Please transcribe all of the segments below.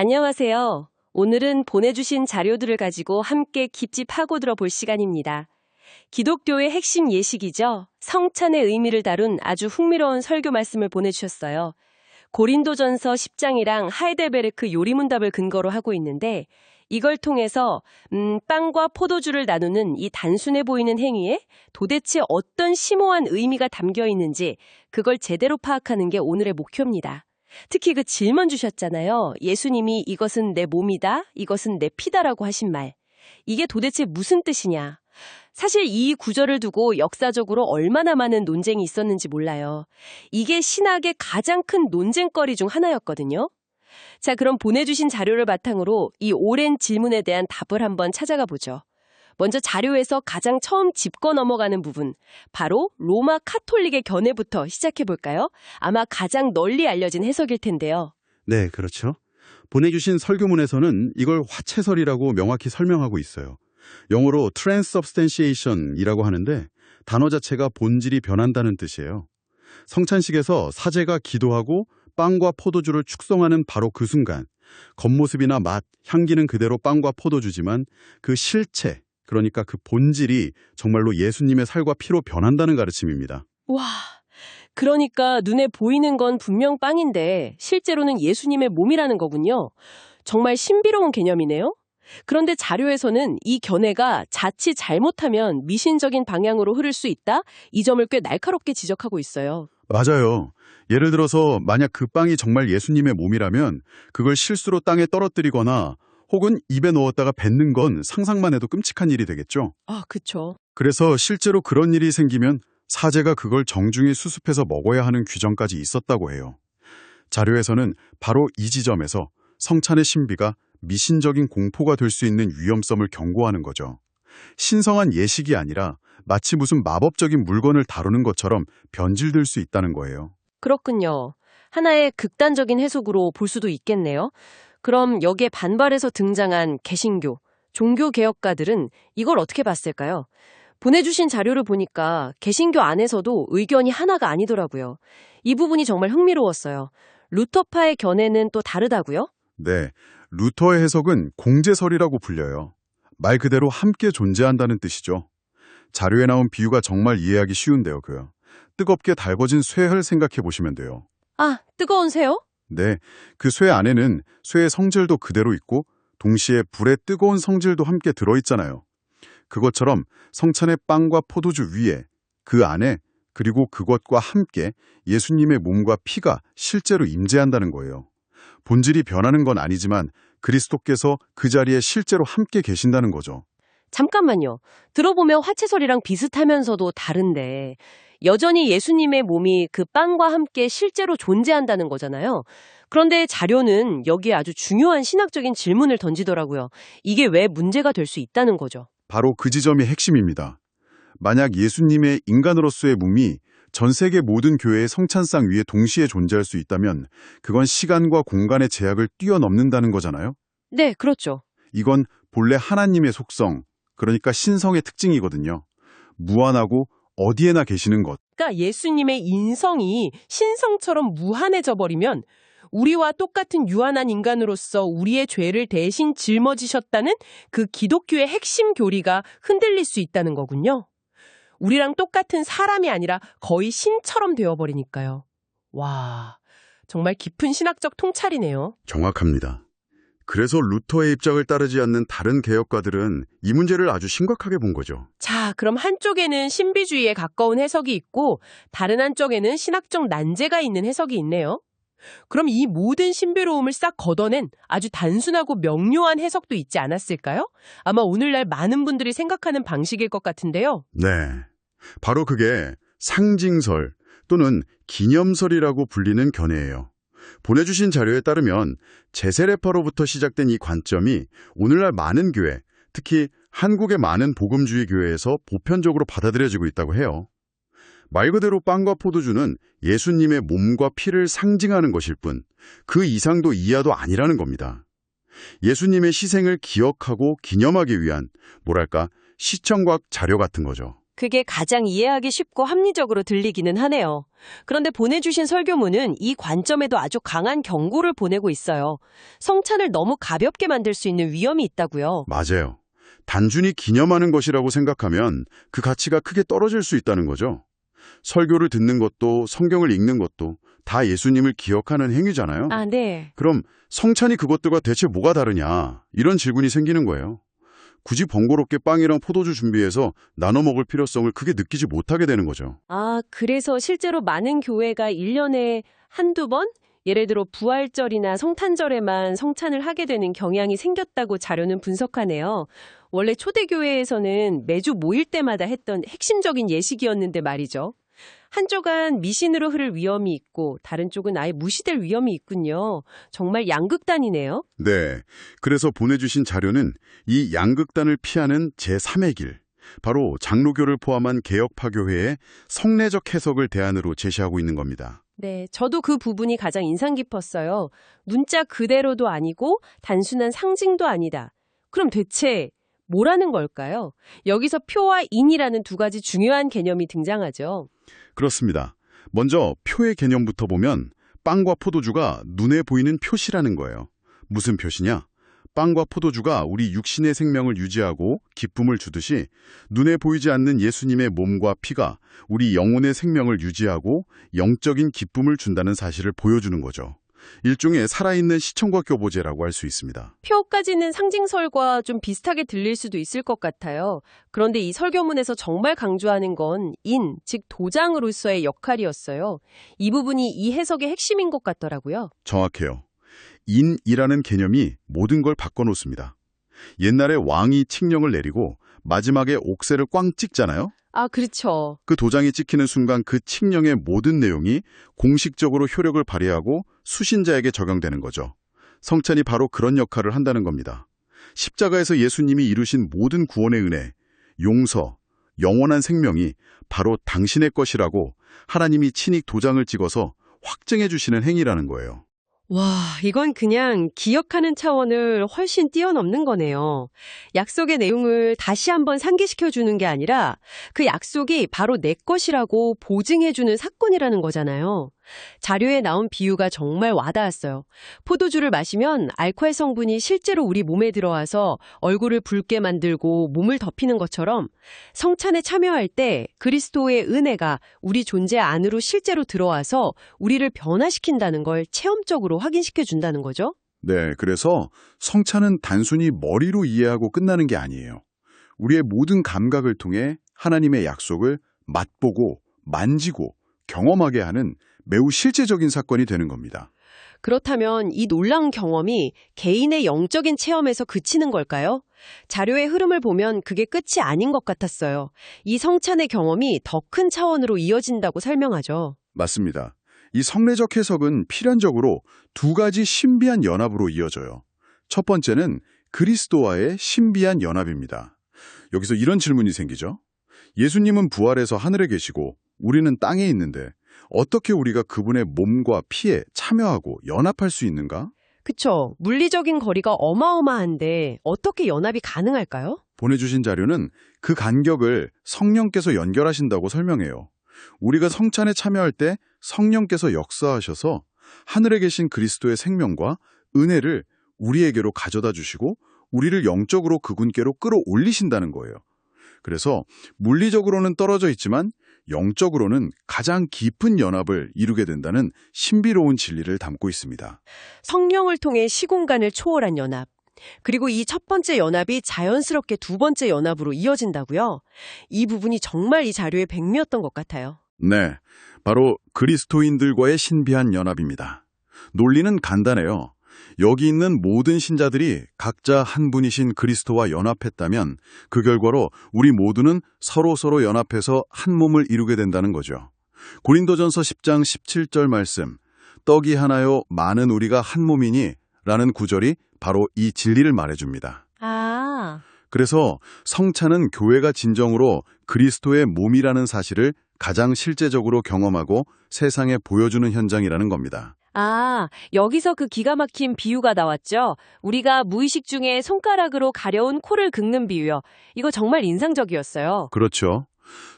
안녕하세요. 오늘은 보내주신 자료들을 가지고 함께 깊이 파고들어 볼 시간입니다. 기독교의 핵심 예식이죠. 성찬의 의미를 다룬 아주 흥미로운 설교 말씀을 보내주셨어요. 고린도전서 10장이랑 하이델베르크 요리문답을 근거로 하고 있는데 이걸 통해서 빵과 포도주를 나누는 이 단순해 보이는 행위에 도대체 어떤 심오한 의미가 담겨 있는지 그걸 제대로 파악하는 게 오늘의 목표입니다. 특히 그 질문 주셨잖아요. 예수님이 이것은 내 몸이다, 이것은 내 피다라고 하신 말. 이게 도대체 무슨 뜻이냐? 사실 이 구절을 두고 역사적으로 얼마나 많은 논쟁이 있었는지 몰라요. 이게 신학의 가장 큰 논쟁거리 중 하나였거든요. 자, 그럼 보내주신 자료를 바탕으로 이 오랜 질문에 대한 답을 한번 찾아가 보죠. 먼저 자료에서 가장 처음 짚고 넘어가는 부분, 바로 로마 카톨릭의 견해부터 시작해 볼까요? 아마 가장 널리 알려진 해석일 텐데요. 네, 그렇죠. 보내주신 설교문에서는 이걸 화채설이라고 명확히 설명하고 있어요. 영어로 transubstantiation이라고 하는데 단어 자체가 본질이 변한다는 뜻이에요. 성찬식에서 사제가 기도하고 빵과 포도주를 축성하는 바로 그 순간 겉모습이나 맛, 향기는 그대로 빵과 포도주지만 그 실체, 그러니까 그 본질이 정말로 예수님의 살과 피로 변한다는 가르침입니다. 와, 그러니까 눈에 보이는 건 분명 빵인데 실제로는 예수님의 몸이라는 거군요. 정말 신비로운 개념이네요. 그런데 자료에서는 이 견해가 자칫 잘못하면 미신적인 방향으로 흐를 수 있다? 이 점을 꽤 날카롭게 지적하고 있어요. 맞아요. 예를 들어서 만약 그 빵이 정말 예수님의 몸이라면 그걸 실수로 땅에 떨어뜨리거나 혹은 입에 넣었다가 뱉는 건 상상만 해도 끔찍한 일이 되겠죠. 아, 그쵸. 그래서 실제로 그런 일이 생기면 사제가 그걸 정중히 수습해서 먹어야 하는 규정까지 있었다고 해요. 자료에서는 바로 이 지점에서 성찬의 신비가 미신적인 공포가 될 수 있는 위험성을 경고하는 거죠. 신성한 예식이 아니라 마치 무슨 마법적인 물건을 다루는 것처럼 변질될 수 있다는 거예요. 그렇군요. 하나의 극단적인 해석으로 볼 수도 있겠네요. 그럼 여기에 반발해서 등장한 개신교, 종교개혁가들은 이걸 어떻게 봤을까요? 보내주신 자료를 보니까 개신교 안에서도 의견이 하나가 아니더라고요. 이 부분이 정말 흥미로웠어요. 루터파의 견해는 또 다르다고요? 네, 루터의 해석은 공제설이라고 불려요. 말 그대로 함께 존재한다는 뜻이죠. 자료에 나온 비유가 정말 이해하기 쉬운데요. 뜨겁게 달궈진 쇠를 생각해 보시면 돼요. 아, 뜨거운 새요? 네, 그 쇠 안에는 쇠의 성질도 그대로 있고 동시에 불의 뜨거운 성질도 함께 들어있잖아요. 그것처럼 성찬의 빵과 포도주 위에, 그 안에, 그리고 그것과 함께 예수님의 몸과 피가 실제로 임재한다는 거예요. 본질이 변하는 건 아니지만 그리스도께서 그 자리에 실제로 함께 계신다는 거죠. 잠깐만요. 들어보면 화채설이랑 비슷하면서도 다른데 여전히 예수님의 몸이 그 빵과 함께 실제로 존재한다는 거잖아요. 그런데 자료는 여기에 아주 중요한 신학적인 질문을 던지더라고요. 이게 왜 문제가 될 수 있다는 거죠. 바로 그 지점이 핵심입니다. 만약 예수님의 인간으로서의 몸이 전 세계 모든 교회의 성찬상 위에 동시에 존재할 수 있다면 그건 시간과 공간의 제약을 뛰어넘는다는 거잖아요. 네, 그렇죠. 이건 본래 하나님의 속성, 그러니까 신성의 특징이거든요. 무한하고 어디에나 계시는 것. 그러니까 예수님의 인성이 신성처럼 무한해져 버리면 우리와 똑같은 유한한 인간으로서 우리의 죄를 대신 짊어지셨다는 그 기독교의 핵심 교리가 흔들릴 수 있다는 거군요. 우리랑 똑같은 사람이 아니라 거의 신처럼 되어버리니까요. 와, 정말 깊은 신학적 통찰이네요. 정확합니다. 그래서 루터의 입장을 따르지 않는 다른 개혁가들은 이 문제를 아주 심각하게 본 거죠. 자, 그럼 한쪽에는 신비주의에 가까운 해석이 있고 다른 한쪽에는 신학적 난제가 있는 해석이 있네요. 그럼 이 모든 신비로움을 싹 걷어낸 아주 단순하고 명료한 해석도 있지 않았을까요? 아마 오늘날 많은 분들이 생각하는 방식일 것 같은데요. 네, 바로 그게 상징설 또는 기념설이라고 불리는 견해예요. 보내주신 자료에 따르면 제세례파로부터 시작된 이 관점이 오늘날 많은 교회, 특히 한국의 많은 복음주의 교회에서 보편적으로 받아들여지고 있다고 해요. 말 그대로 빵과 포도주는 예수님의 몸과 피를 상징하는 것일 뿐 그 이상도 이하도 아니라는 겁니다. 예수님의 희생을 기억하고 기념하기 위한 뭐랄까 시청각 자료 같은 거죠. 그게 가장 이해하기 쉽고 합리적으로 들리기는 하네요. 그런데 보내주신 설교문은 이 관점에도 아주 강한 경고를 보내고 있어요. 성찬을 너무 가볍게 만들 수 있는 위험이 있다고요. 맞아요. 단순히 기념하는 것이라고 생각하면 그 가치가 크게 떨어질 수 있다는 거죠. 설교를 듣는 것도 성경을 읽는 것도 다 예수님을 기억하는 행위잖아요. 아, 네. 그럼 성찬이 그것들과 대체 뭐가 다르냐? 이런 질문이 생기는 거예요. 굳이 번거롭게 빵이랑 포도주 준비해서 나눠 먹을 필요성을 크게 느끼지 못하게 되는 거죠. 아, 그래서 실제로 많은 교회가 1년에 한두 번? 예를 들어 부활절이나 성탄절에만 성찬을 하게 되는 경향이 생겼다고 자료는 분석하네요. 원래 초대교회에서는 매주 모일 때마다 했던 핵심적인 예식이었는데 말이죠. 한쪽은 미신으로 흐를 위험이 있고 다른 쪽은 아예 무시될 위험이 있군요. 정말 양극단이네요. 네. 그래서 보내주신 자료는 이 양극단을 피하는 제3의 길, 바로 장로교를 포함한 개혁파교회의 성례적 해석을 대안으로 제시하고 있는 겁니다. 네, 저도 그 부분이 가장 인상 깊었어요. 문자 그대로도 아니고 단순한 상징도 아니다. 그럼 대체 뭐라는 걸까요? 여기서 표와 인이라는 두 가지 중요한 개념이 등장하죠. 그렇습니다. 먼저 표의 개념부터 보면 빵과 포도주가 눈에 보이는 표시라는 거예요. 무슨 표시냐? 빵과 포도주가 우리 육신의 생명을 유지하고 기쁨을 주듯이 눈에 보이지 않는 예수님의 몸과 피가 우리 영혼의 생명을 유지하고 영적인 기쁨을 준다는 사실을 보여주는 거죠. 일종의 살아있는 시청과 교보제라고 할 수 있습니다. 표까지는 상징설과 좀 비슷하게 들릴 수도 있을 것 같아요. 그런데 이 설교문에서 정말 강조하는 건 인, 즉 도장으로서의 역할이었어요. 이 부분이 이 해석의 핵심인 것 같더라고요. 정확해요. 인이라는 개념이 모든 걸 바꿔놓습니다. 옛날에 왕이 칙령을 내리고 마지막에 옥새를 꽝 찍잖아요. 아, 그렇죠. 그 도장이 찍히는 순간 그 칙령의 모든 내용이 공식적으로 효력을 발휘하고 수신자에게 적용되는 거죠. 성찬이 바로 그런 역할을 한다는 겁니다. 십자가에서 예수님이 이루신 모든 구원의 은혜, 용서, 영원한 생명이 바로 당신의 것이라고 하나님이 친히 도장을 찍어서 확증해 주시는 행위라는 거예요. 와, 이건 그냥 기억하는 차원을 훨씬 뛰어넘는 거네요. 약속의 내용을 다시 한번 상기시켜 주는 게 아니라 그 약속이 바로 내 것이라고 보증해 주는 사건이라는 거잖아요. 자료에 나온 비유가 정말 와닿았어요. 포도주를 마시면 알코올 성분이 실제로 우리 몸에 들어와서 얼굴을 붉게 만들고 몸을 덮이는 것처럼 성찬에 참여할 때 그리스도의 은혜가 우리 존재 안으로 실제로 들어와서 우리를 변화시킨다는 걸 체험적으로 확인시켜 준다는 거죠. 네, 그래서 성찬은 단순히 머리로 이해하고 끝나는 게 아니에요. 우리의 모든 감각을 통해 하나님의 약속을 맛보고 만지고 경험하게 하는 매우 실제적인 사건이 되는 겁니다. 그렇다면 이 놀라운 경험이 개인의 영적인 체험에서 그치는 걸까요? 자료의 흐름을 보면 그게 끝이 아닌 것 같았어요. 이 성찬의 경험이 더 큰 차원으로 이어진다고 설명하죠. 맞습니다. 이 성례적 해석은 필연적으로 두 가지 신비한 연합으로 이어져요. 첫 번째는 그리스도와의 신비한 연합입니다. 여기서 이런 질문이 생기죠. 예수님은 부활해서 하늘에 계시고 우리는 땅에 있는데 어떻게 우리가 그분의 몸과 피에 참여하고 연합할 수 있는가? 그쵸. 물리적인 거리가 어마어마한데 어떻게 연합이 가능할까요? 보내주신 자료는 그 간격을 성령께서 연결하신다고 설명해요. 우리가 성찬에 참여할 때 성령께서 역사하셔서 하늘에 계신 그리스도의 생명과 은혜를 우리에게로 가져다 주시고 우리를 영적으로 그분께로 끌어올리신다는 거예요. 그래서 물리적으로는 떨어져 있지만 영적으로는 가장 깊은 연합을 이루게 된다는 신비로운 진리를 담고 있습니다. 성령을 통해 시공간을 초월한 연합. 그리고 이 첫 번째 연합이 자연스럽게 두 번째 연합으로 이어진다고요? 이 부분이 정말 이 자료의 백미였던 것 같아요. 네, 바로 그리스도인들과의 신비한 연합입니다. 논리는 간단해요. 여기 있는 모든 신자들이 각자 한 분이신 그리스도와 연합했다면 그 결과로 우리 모두는 서로 연합해서 한 몸을 이루게 된다는 거죠. 고린도전서 10장 17절 말씀, 떡이 하나요 많은 우리가 한 몸이니 라는 구절이 바로 이 진리를 말해줍니다. 그래서 성찬은 교회가 진정으로 그리스도의 몸이라는 사실을 가장 실제적으로 경험하고 세상에 보여주는 현장이라는 겁니다. 여기서 그 기가 막힌 비유가 나왔죠. 우리가 무의식 중에 손가락으로 가려운 코를 긁는 비유요. 이거 정말 인상적이었어요. 그렇죠.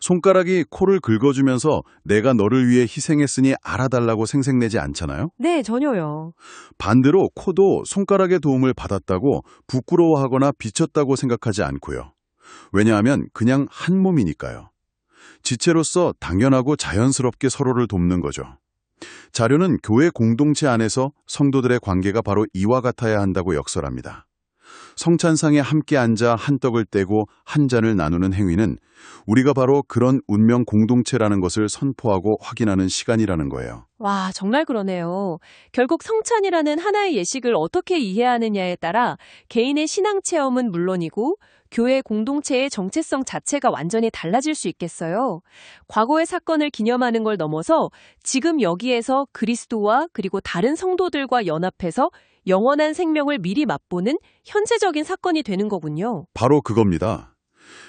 손가락이 코를 긁어주면서 내가 너를 위해 희생했으니 알아달라고 생색내지 않잖아요? 네, 전혀요. 반대로 코도 손가락의 도움을 받았다고 부끄러워하거나 비쳤다고 생각하지 않고요. 왜냐하면 그냥 한 몸이니까요. 지체로서 당연하고 자연스럽게 서로를 돕는 거죠. 자료는 교회 공동체 안에서 성도들의 관계가 바로 이와 같아야 한다고 역설합니다. 성찬상에 함께 앉아 한 떡을 떼고 한 잔을 나누는 행위는 우리가 바로 그런 운명 공동체라는 것을 선포하고 확인하는 시간이라는 거예요. 와, 정말 그러네요. 결국 성찬이라는 하나의 예식을 어떻게 이해하느냐에 따라 개인의 신앙 체험은 물론이고 교회 공동체의 정체성 자체가 완전히 달라질 수 있겠어요. 과거의 사건을 기념하는 걸 넘어서 지금 여기에서 그리스도와 그리고 다른 성도들과 연합해서 영원한 생명을 미리 맛보는 현재적인 사건이 되는 거군요. 바로 그겁니다.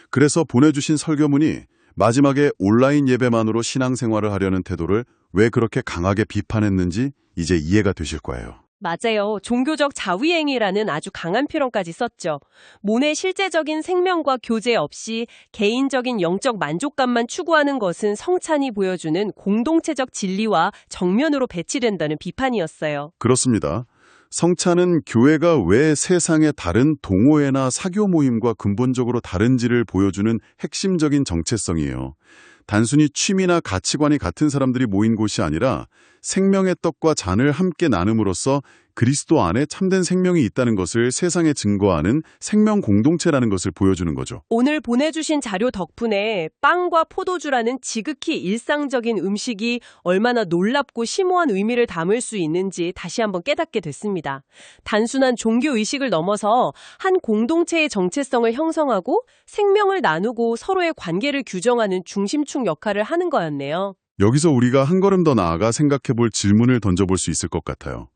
그래서 보내주신 설교문이 마지막에 온라인 예배만으로 신앙생활을 하려는 태도를 왜 그렇게 강하게 비판했는지 이제 이해가 되실 거예요. 맞아요. 종교적 자위행위라는 아주 강한 표현까지 썼죠. 몸의 실제적인 생명과 교제 없이 개인적인 영적 만족감만 추구하는 것은 성찬이 보여주는 공동체적 진리와 정면으로 배치된다는 비판이었어요. 그렇습니다. 성찬은 교회가 왜 세상의 다른 동호회나 사교 모임과 근본적으로 다른지를 보여주는 핵심적인 정체성이에요. 단순히 취미나 가치관이 같은 사람들이 모인 곳이 아니라 생명의 떡과 잔을 함께 나눔으로써 그리스도 안에 참된 생명이 있다는 것을 세상에 증거하는 생명 공동체라는 것을 보여주는 거죠. 오늘 보내주신 자료 덕분에 빵과 포도주라는 지극히 일상적인 음식이 얼마나 놀랍고 심오한 의미를 담을 수 있는지 다시 한번 깨닫게 됐습니다. 단순한 종교의식을 넘어서 한 공동체의 정체성을 형성하고 생명을 나누고 서로의 관계를 규정하는 중심축 역할을 하는 거였네요. 여기서 우리가 한 걸음 더 나아가 생각해 볼 질문을 던져볼 수 있을 것 같아요.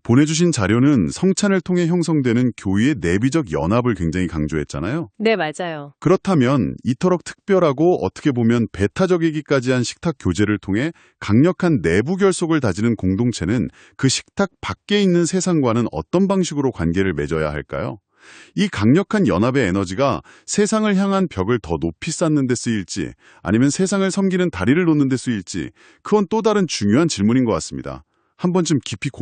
보내주신 자료는 성찬을 통해 형성되는 교회의 내비적 연합을 굉장히 강조했잖아요. 네, 맞아요. 그렇다면 이토록 특별하고 어떻게 보면 배타적이기까지 한 식탁 교제를 통해 강력한 내부 결속을 다지는 공동체는 그 식탁 밖에 있는 세상과는 어떤 방식으로 관계를 맺어야 할까요? 이 강력한 연합의 에너지가 세상을 향한 벽을 더 높이 쌓는 데 쓰일지 아니면 세상을 섬기는 다리를 놓는 데 쓰일지 그건 또 다른 중요한 질문인 것 같습니다. 한 번쯤 깊이 고민해